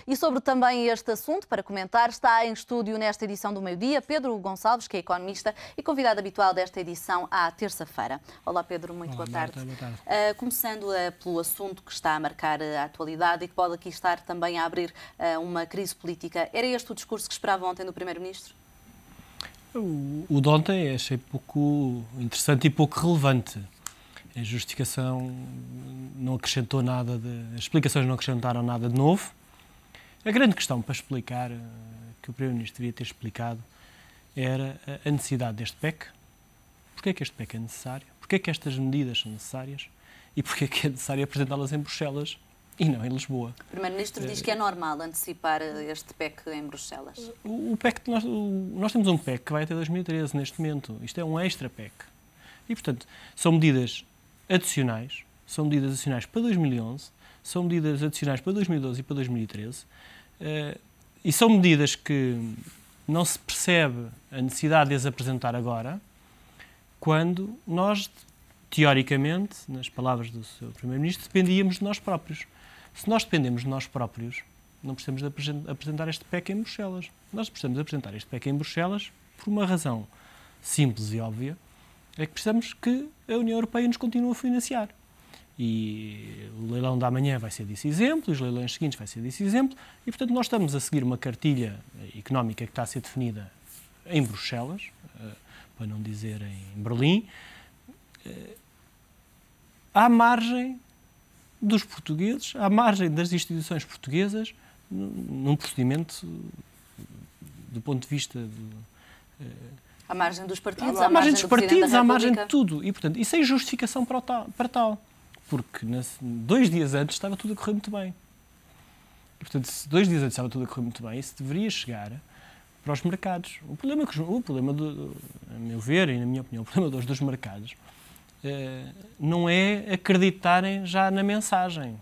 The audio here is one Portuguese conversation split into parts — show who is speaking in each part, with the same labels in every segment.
Speaker 1: E sobre também este assunto, para comentar, está em estúdio nesta edição do Meio-Dia Pedro Gonçalves, que é economista e convidado habitual desta edição à terça-feira. Olá Pedro, muito boa tarde.
Speaker 2: Boa tarde.
Speaker 1: Começando pelo assunto que está a marcar a atualidade e que pode aqui estar também a abrir uma crise política. Era este o discurso que esperava ontem do Primeiro-Ministro?
Speaker 2: O de ontem achei pouco interessante e pouco relevante. A justificação não acrescentou nada, as explicações não acrescentaram nada de novo. A grande questão para explicar, que o Primeiro-Ministro devia ter explicado, era a necessidade deste PEC. Porquê é que este PEC é necessário? Porquê é que estas medidas são necessárias? E porquê é que é necessário apresentá-las em Bruxelas e não em Lisboa?
Speaker 1: O Primeiro-Ministro diz que é normal antecipar este PEC em Bruxelas.
Speaker 2: O PEC, nós temos um PEC que vai até 2013 neste momento. Isto é um extra PEC. E, portanto, são medidas adicionais para 2011, são medidas adicionais para 2012 e para 2013, e são medidas que não se percebe a necessidade de as apresentar agora, quando nós, teoricamente, nas palavras do Sr. Primeiro-Ministro, dependíamos de nós próprios. Se nós dependemos de nós próprios, não precisamos de apresentar este PEC em Bruxelas. Nós precisamos de apresentar este PEC em Bruxelas por uma razão simples e óbvia, é que precisamos que a União Europeia nos continue a financiar. E o leilão da manhã vai ser desse exemplo, os leilões seguintes vai ser desse exemplo, e, portanto, nós estamos a seguir uma cartilha económica que está a ser definida em Bruxelas, para não dizer em Berlim, à margem dos portugueses, à margem das instituições portuguesas, num procedimento do ponto de vista
Speaker 1: à margem dos partidos,
Speaker 2: à margem dos partidos, à margem de tudo. E, portanto, isso é justificação para tal. Porque 2 dias antes estava tudo a correr muito bem. E, portanto, se 2 dias antes estava tudo a correr muito bem, isso deveria chegar para os mercados. O problema, a meu ver e na minha opinião, o problema dos mercados não é acreditarem já na mensagem.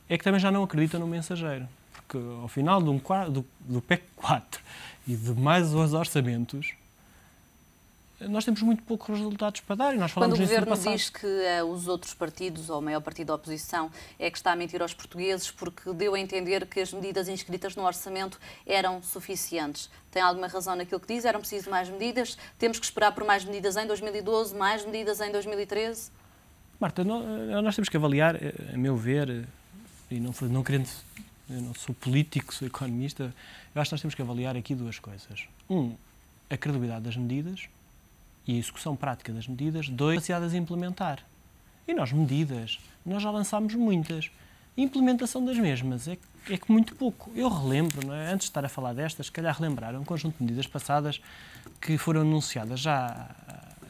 Speaker 2: É que também já não acreditam no mensageiro. Porque ao final do PEC 4 e de mais os orçamentos, nós temos muito poucos resultados para dar. E nós falamos
Speaker 1: quando o
Speaker 2: nisso no
Speaker 1: Governo
Speaker 2: passado.
Speaker 1: diz que os outros partidos, ou o maior partido da oposição, é que está a mentir aos portugueses porque deu a entender que as medidas inscritas no orçamento eram suficientes. Tem alguma razão naquilo que diz? Eram precisas mais medidas? Temos que esperar por mais medidas em 2012, mais medidas em 2013?
Speaker 2: Marta, nós temos que avaliar, a meu ver, e não querendo... Eu não sou político, sou economista. Eu acho que nós temos que avaliar aqui 2 coisas. 1, a credibilidade das medidas e a execução prática das medidas. 2, a capacidade de as implementar. E nós já lançámos muitas. A implementação das mesmas é que muito pouco. Eu relembro, não é? Antes de estar a falar destas, se calhar relembrar um conjunto de medidas passadas que foram anunciadas já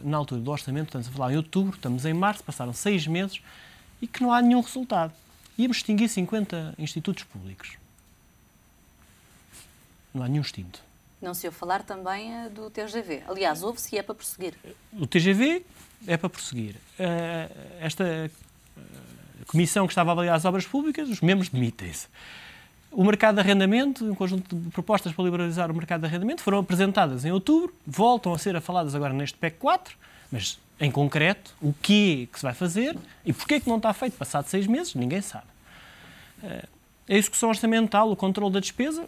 Speaker 2: na altura do orçamento. Estamos a falar em outubro, estamos em março, passaram 6 meses e que não há nenhum resultado. Íamos extinguir 50 institutos públicos. Não há nenhum extinto.
Speaker 1: Não se ouve falar também do TGV. Aliás, ouve-se e é para prosseguir.
Speaker 2: O TGV é para prosseguir. Esta comissão que estava a avaliar as obras públicas, os membros demitem-se. O mercado de arrendamento, um conjunto de propostas para liberalizar o mercado de arrendamento, foram apresentadas em outubro, voltam a ser faladas agora neste PEC 4, mas... em concreto, o que é que se vai fazer e porquê é que não está feito passado 6 meses, ninguém sabe. A execução orçamental, o controle da despesa,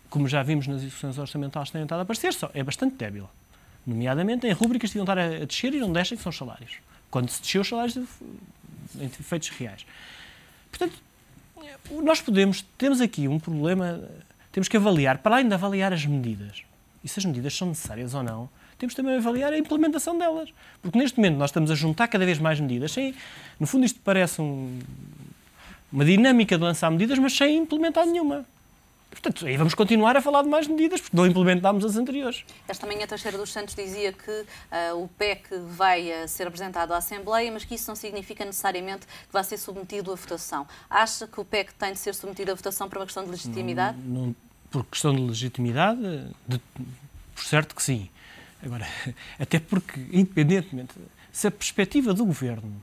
Speaker 2: como já vimos nas execuções orçamentais que têm estado a aparecer, é bastante débil. Nomeadamente em rúbricas que deviam estar a descer e não deixam, que são os salários. Quando se desceu os salários em efeitos reais. Portanto, nós temos aqui um problema, temos que avaliar, para além de avaliar as medidas, e se as medidas são necessárias ou não, temos também a avaliar a implementação delas. Porque neste momento nós estamos a juntar cada vez mais medidas. No fundo isto parece uma dinâmica de lançar medidas, mas sem implementar nenhuma. Portanto, aí vamos continuar a falar de mais medidas, porque não implementámos as anteriores.
Speaker 1: Esta manhã Teixeira dos Santos dizia que o PEC vai ser apresentado à Assembleia, mas que isso não significa necessariamente que vai ser submetido à votação. Acha que o PEC tem de ser submetido à votação por uma questão de legitimidade?
Speaker 2: Não, por questão de legitimidade, por certo que sim. Agora, até porque, independentemente, se a perspectiva do Governo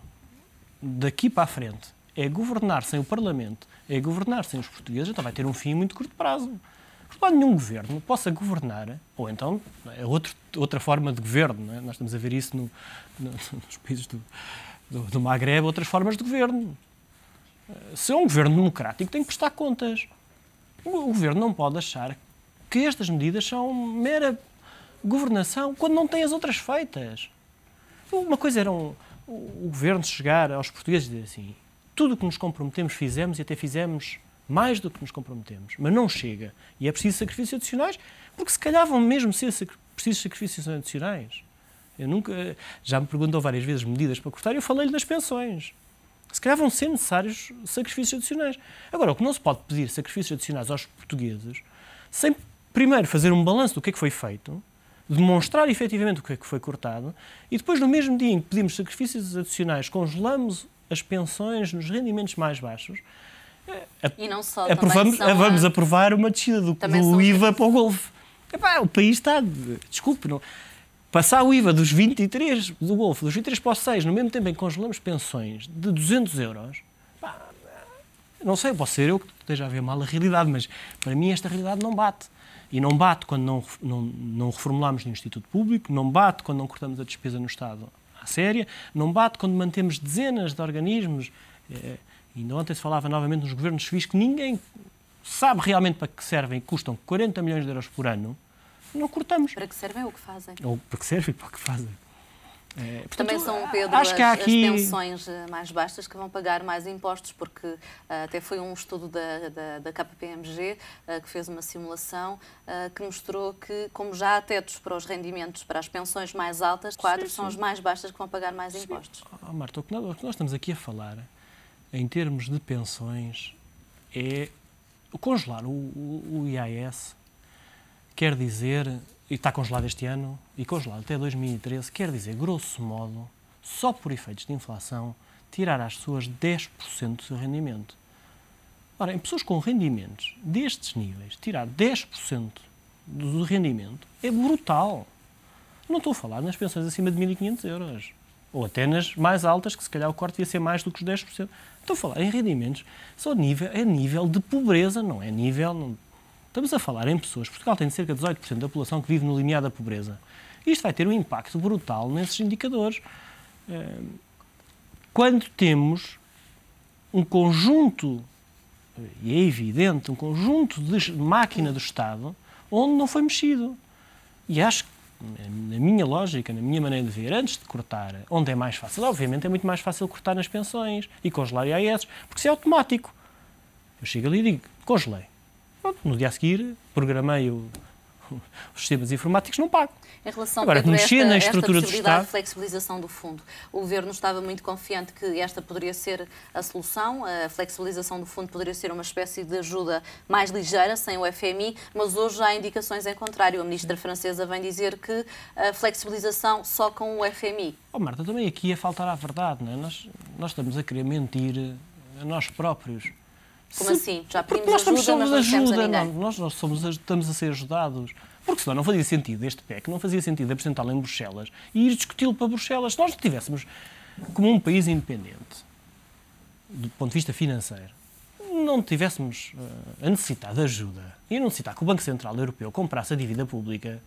Speaker 2: daqui para a frente é governar sem o Parlamento, é governar sem os portugueses, então vai ter um fim a muito curto prazo. Porque não há nenhum governo possa governar, ou então é outra forma de governo, não é? Nós estamos a ver isso nos países do Magreb, outras formas de governo. Se é um governo democrático, tem que prestar contas. O governo não pode achar que estas medidas são mera governação quando não tem as outras feitas. Uma coisa era o governo chegar aos portugueses e dizer assim: tudo o que nos comprometemos fizemos e até fizemos mais do que nos comprometemos, mas não chega. E é preciso sacrifícios adicionais, porque se calhar vão mesmo ser precisos sacrifícios adicionais. Já me perguntou várias vezes medidas para cortar e eu falei-lhe das pensões. Se calhar vão ser necessários sacrifícios adicionais. Agora, o que não se pode pedir sacrifícios adicionais aos portugueses sem primeiro fazer um balanço do que é que foi feito, demonstrar efetivamente o que é que foi cortado e depois, no mesmo dia em que pedimos sacrifícios adicionais, congelamos as pensões nos rendimentos mais baixos,
Speaker 1: e não só,
Speaker 2: vamos aprovar uma descida do IVA para o Golfo. O país está... Desculpe, não... Passar o IVA dos 23 do Golfo, dos 23 para os 6, no mesmo tempo em que congelamos pensões de 200 euros, não sei, pode ser eu que esteja a ver mal a realidade, mas para mim esta realidade não bate. E não bate quando não reformulamos no Instituto Público, não bate quando não cortamos a despesa no Estado à séria, não bate quando mantemos dezenas de organismos. Ainda ontem se falava novamente nos governos civis que ninguém sabe realmente para que servem e custam 40 milhões de euros por ano. Não cortamos.
Speaker 1: Para que servem ou o que fazem?
Speaker 2: Ou para que servem e para o que fazem.
Speaker 1: Portanto, também são, Pedro,
Speaker 2: acho que há aqui...
Speaker 1: as pensões mais baixas que vão pagar mais impostos, porque até foi um estudo da KPMG que fez uma simulação que mostrou que, como já há tetos para os rendimentos, para as pensões mais altas, 4 são as mais baixas que vão pagar mais impostos.
Speaker 2: Marta, o que nós estamos aqui a falar, em termos de pensões, é congelar o IAS, quer dizer... E está congelado este ano, e congelado até 2013, quer dizer, grosso modo, só por efeitos de inflação, tirar às pessoas 10% do seu rendimento. Ora, em pessoas com rendimentos destes níveis, tirar 10% do rendimento é brutal. Não estou a falar nas pensões acima de 1.500 euros, ou até nas mais altas, que se calhar o corte ia ser mais do que os 10%. Estou a falar em rendimentos, é nível de pobreza, não é nível... Estamos a falar em pessoas. Portugal tem cerca de 18% da população que vive no limiar da pobreza. Isto vai ter um impacto brutal nesses indicadores. Quando temos um conjunto, e é evidente, um conjunto de máquina do Estado onde não foi mexido. E acho que, na minha lógica, na minha maneira de ver, antes de cortar, onde é mais fácil, obviamente é muito mais fácil cortar nas pensões e congelar IAS, porque isso é automático. Eu chego ali e digo, congelei. No dia a seguir, programei os sistemas informáticos, não pago.
Speaker 1: Em relação
Speaker 2: agora,
Speaker 1: Pedro,
Speaker 2: mexer na estrutura do Estado...
Speaker 1: de flexibilização do fundo, o Governo estava muito confiante que esta poderia ser a solução, a flexibilização do fundo poderia ser uma espécie de ajuda mais ligeira, sem o FMI, mas hoje há indicações em contrário. A ministra francesa vem dizer que a flexibilização só com o FMI.
Speaker 2: Marta, também aqui ia faltar à verdade, não é? Nós estamos a querer mentir a nós próprios.
Speaker 1: Como assim? Já pedimos ajuda, mas não dissemos a ninguém.
Speaker 2: Nós estamos a ser ajudados. Porque senão não fazia sentido este PEC, não fazia sentido apresentá-lo em Bruxelas e ir discuti-lo para Bruxelas. Se nós estivéssemos como um país independente, do ponto de vista financeiro, não tivéssemos a necessitar de ajuda e não necessitar que o Banco Central Europeu comprasse a dívida pública,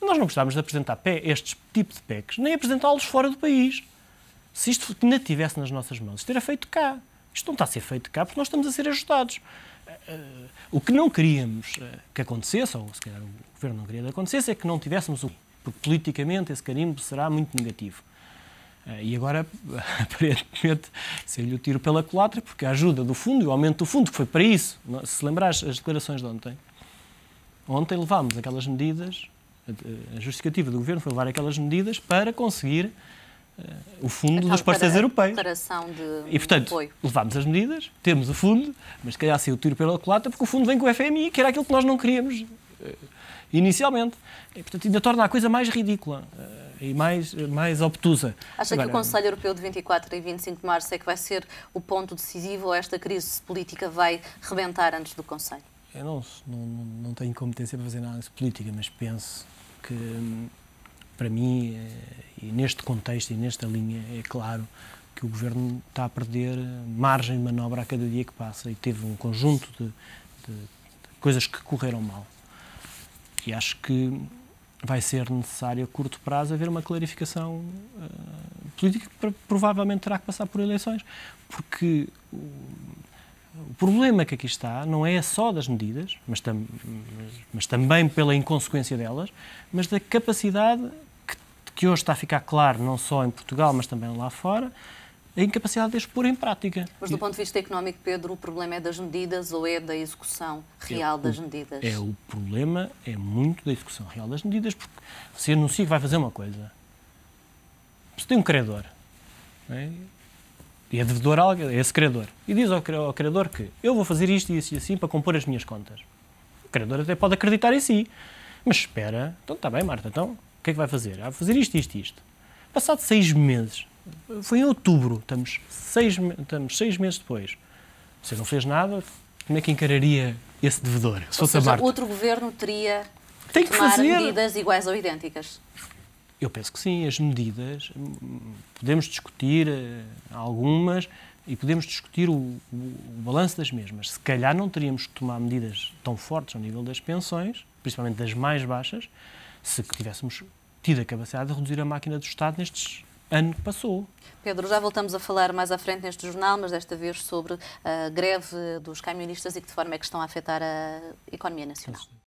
Speaker 2: nós não gostávamos de apresentar este tipo de PECs, nem apresentá-los fora do país. Se isto ainda estivesse nas nossas mãos, isto era feito cá. Isto não está a ser feito cá porque nós estamos a ser ajudados. O que não queríamos que acontecesse, ou se calhar o Governo não queria que acontecesse, é que não tivéssemos porque politicamente esse carimbo será muito negativo. E agora, aparentemente, saiu-lhe o tiro pela culatra, porque a ajuda do fundo e o aumento do fundo, que foi para isso, se lembrares as declarações de ontem levámos aquelas medidas, a justificativa do Governo foi levar aquelas medidas para conseguir o fundo dos parceiros europeus. E, portanto, levámos as medidas, temos o fundo, mas se calhar saiu o tiro pela culatra, porque o fundo vem com o FMI, que era aquilo que nós não queríamos inicialmente. E, portanto, ainda torna a coisa mais ridícula e mais obtusa.
Speaker 1: Acha que o Conselho Europeu de 24 e 25 de março é que vai ser o ponto decisivo ou esta crise política vai rebentar antes do Conselho?
Speaker 2: Eu não tenho competência para fazer análise política, mas penso que, para mim, e neste contexto e nesta linha, é claro que o Governo está a perder margem de manobra a cada dia que passa e teve um conjunto de coisas que correram mal. E acho que vai ser necessário a curto prazo haver uma clarificação política que provavelmente terá que passar por eleições, porque o problema que aqui está não é só das medidas, mas também pela inconsequência delas, mas da capacidade que hoje está a ficar claro, não só em Portugal, mas também lá fora, a incapacidade de as pôr em prática.
Speaker 1: Mas do ponto de vista económico, Pedro, o problema é das medidas ou é da execução real das medidas?
Speaker 2: O problema é muito da execução real das medidas, porque se anuncia que vai fazer uma coisa, se tem um credor, não é? E é devedor a esse credor, e diz ao credor que eu vou fazer isto e isso e assim para compor as minhas contas. O credor até pode acreditar em si, mas espera, então está bem, Marta, então o que é que vai fazer? Vai fazer isto, isto, isto. Passado 6 meses, foi em outubro, estamos 6 meses depois. Você não fez nada, como é que encararia esse devedor? Se
Speaker 1: ou
Speaker 2: fosse a
Speaker 1: seja,
Speaker 2: Marta?
Speaker 1: outro governo teria
Speaker 2: Tem que
Speaker 1: tomar
Speaker 2: fazer
Speaker 1: medidas iguais ou idênticas?
Speaker 2: Eu penso que sim, as medidas, podemos discutir algumas e podemos discutir o balanço das mesmas. Se calhar não teríamos que tomar medidas tão fortes ao nível das pensões, principalmente das mais baixas, se tivéssemos tido a capacidade de reduzir a máquina do Estado nestes ano que passou.
Speaker 1: Pedro, já voltamos a falar mais à frente neste jornal, mas desta vez sobre a greve dos camionistas e que de forma é que estão a afetar a economia nacional.